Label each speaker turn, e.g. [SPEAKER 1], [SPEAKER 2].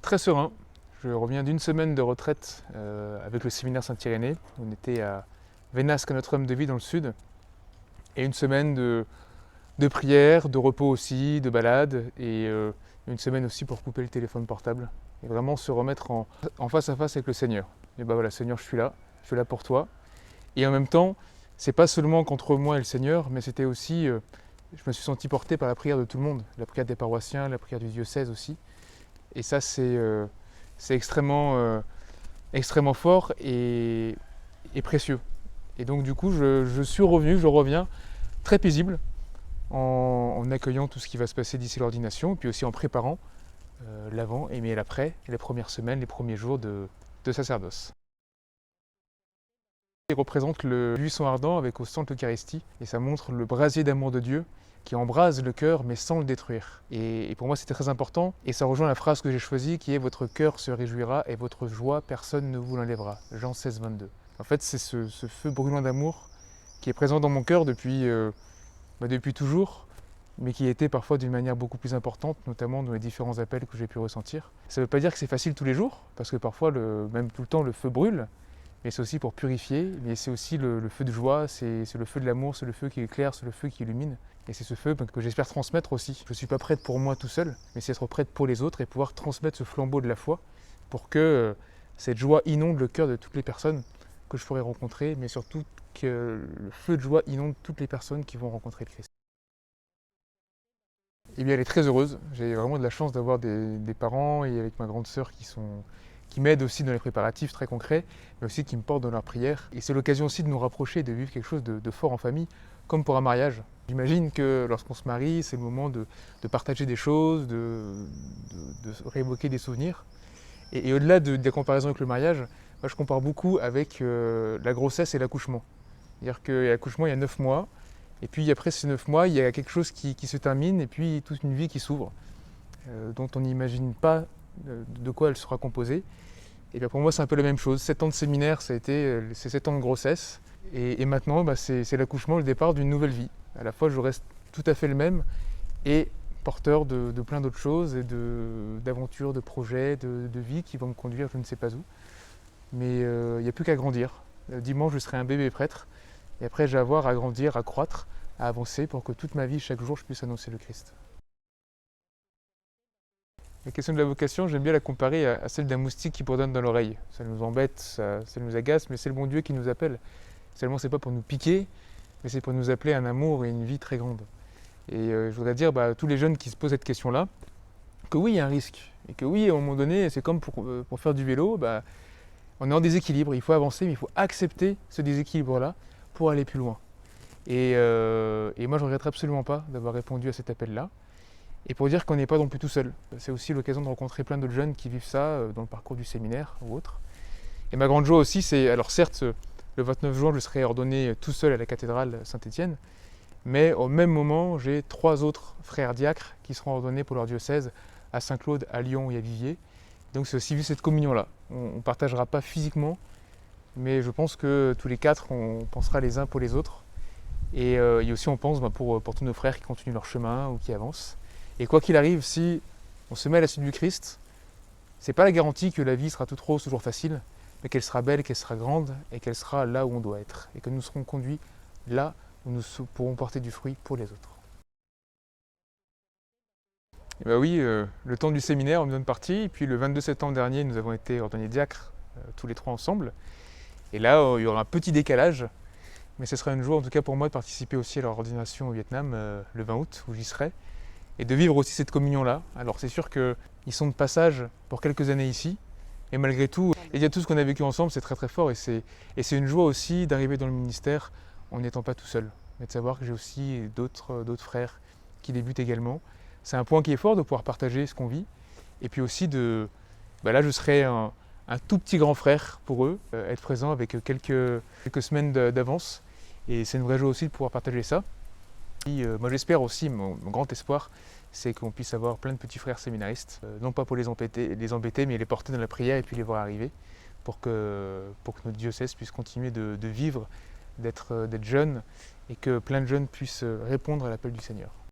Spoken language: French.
[SPEAKER 1] Très serein. Je reviens d'une semaine de retraite avec le séminaire Saint-Irénée. On était à Vénasque, Notre-Dame-de-Vie dans le sud. Et une semaine de prière, de repos aussi, de balade. Et une semaine aussi pour couper le téléphone portable. Et vraiment se remettre en face à face avec le Seigneur. Et ben voilà, Seigneur, je suis là pour toi. Et en même temps, c'est pas seulement contre moi et le Seigneur, mais c'était aussi, je me suis senti porté par la prière de tout le monde. La prière des paroissiens, la prière du diocèse aussi. Et ça, c'est extrêmement fort et précieux. Et donc, du coup, je reviens très paisible en accueillant tout ce qui va se passer d'ici l'ordination, et puis aussi en préparant l'avant et l'après, les premières semaines, les premiers jours de sacerdoce. Il représente le buisson ardent avec au centre l'Eucharistie, et ça montre le brasier d'amour de Dieu qui embrase le cœur mais sans le détruire. Et pour moi c'était très important, et ça rejoint la phrase que j'ai choisie qui est « Votre cœur se réjouira et votre joie, personne ne vous l'enlèvera ». Jean 16, 22. En fait c'est ce feu brûlant d'amour qui est présent dans mon cœur depuis toujours, mais qui était parfois d'une manière beaucoup plus importante, notamment dans les différents appels que j'ai pu ressentir. Ça ne veut pas dire que c'est facile tous les jours, parce que parfois, même tout le temps, le feu brûle, mais c'est aussi pour purifier, mais c'est aussi le feu de joie, c'est le feu de l'amour, c'est le feu qui éclaire, c'est le feu qui illumine. Et c'est ce feu que j'espère transmettre aussi. Je ne suis pas prêtre pour moi tout seul, mais c'est être prêtre pour les autres et pouvoir transmettre ce flambeau de la foi pour que cette joie inonde le cœur de toutes les personnes que je pourrai rencontrer, mais surtout que le feu de joie inonde toutes les personnes qui vont rencontrer le Christ. Eh bien, elle est très heureuse. J'ai vraiment de la chance d'avoir des parents et avec ma grande sœur qui m'aident aussi dans les préparatifs très concrets, mais aussi qui me portent dans leurs prières. Et c'est l'occasion aussi de nous rapprocher, de vivre quelque chose de fort en famille, comme pour un mariage. J'imagine que lorsqu'on se marie, c'est le moment de partager des choses, de réévoquer des souvenirs. Et au-delà des comparaisons avec le mariage, moi, je compare beaucoup avec la grossesse et l'accouchement. C'est-à-dire qu'à l'accouchement, il y a 9 mois, et puis après ces 9 mois, il y a quelque chose qui se termine, et puis toute une vie qui s'ouvre, dont on n'imagine pas de quoi elle sera composée. Et bien pour moi, c'est un peu la même chose. 7 ans de séminaire, ça a été ces 7 ans de grossesse. Et maintenant, c'est l'accouchement, le départ d'une nouvelle vie. À la fois, je reste tout à fait le même et porteur de plein d'autres choses, et d'aventures, de projets, de vie qui vont me conduire je ne sais pas où. Mais il n'y a plus qu'à grandir. Dimanche, je serai un bébé prêtre. Et après, j'ai à voir à grandir, à croître, à avancer pour que toute ma vie, chaque jour, je puisse annoncer le Christ. La question de la vocation, j'aime bien la comparer à celle d'un moustique qui bourdonne dans l'oreille. Ça nous embête, ça nous agace, mais c'est le bon Dieu qui nous appelle. Seulement, c'est pas pour nous piquer, mais c'est pour nous appeler à un amour et une vie très grande. Et je voudrais dire à tous les jeunes qui se posent cette question-là, que oui, il y a un risque. Et que oui, à un moment donné, c'est comme pour faire du vélo, on est en déséquilibre, il faut avancer, mais il faut accepter ce déséquilibre-là pour aller plus loin. Et moi, je ne regrette absolument pas d'avoir répondu à cet appel-là. Et pour dire qu'on n'est pas non plus tout seul. C'est aussi l'occasion de rencontrer plein d'autres jeunes qui vivent ça dans le parcours du séminaire ou autre. Et ma grande joie aussi, c'est, alors certes, le 29 juin, je serai ordonné tout seul à la cathédrale Saint-Étienne, mais au même moment, j'ai 3 autres frères diacres qui seront ordonnés pour leur diocèse à Saint-Claude, à Lyon et à Viviers. Donc c'est aussi vu cette communion-là. On ne partagera pas physiquement, mais je pense que tous les 4, on pensera les uns pour les autres. Et aussi on pense pour tous nos frères qui continuent leur chemin ou qui avancent. Et quoi qu'il arrive, si on se met à la suite du Christ, c'est pas la garantie que la vie sera toute rose, toujours facile, mais qu'elle sera belle, qu'elle sera grande et qu'elle sera là où on doit être. Et que nous serons conduits là où nous pourrons porter du fruit pour les autres. Et bah oui, le temps du séminaire, on me donne partie. Et puis le 22 septembre dernier, nous avons été ordonnés diacres, tous les 3 ensemble. Et là, il y aura un petit décalage. Mais ce sera une joie en tout cas pour moi de participer aussi à leur ordination au Vietnam le 20 août, où j'y serai. Et de vivre aussi cette communion-là. Alors c'est sûr qu'ils sont de passage pour quelques années ici. Et malgré tout, il y a tout ce qu'on a vécu ensemble, c'est très très fort. Et c'est une joie aussi d'arriver dans le ministère en n'étant pas tout seul. Mais de savoir que j'ai aussi d'autres frères qui débutent également. C'est un point qui est fort de pouvoir partager ce qu'on vit. Et puis aussi là je serai un tout petit grand frère pour eux, être présent avec quelques semaines d'avance. Et c'est une vraie joie aussi de pouvoir partager ça. Et moi j'espère aussi, mon grand espoir, c'est qu'on puisse avoir plein de petits frères séminaristes, non pas pour les embêter, mais les porter dans la prière et puis les voir arriver, pour que notre diocèse puisse continuer de vivre, d'être jeune, et que plein de jeunes puissent répondre à l'appel du Seigneur.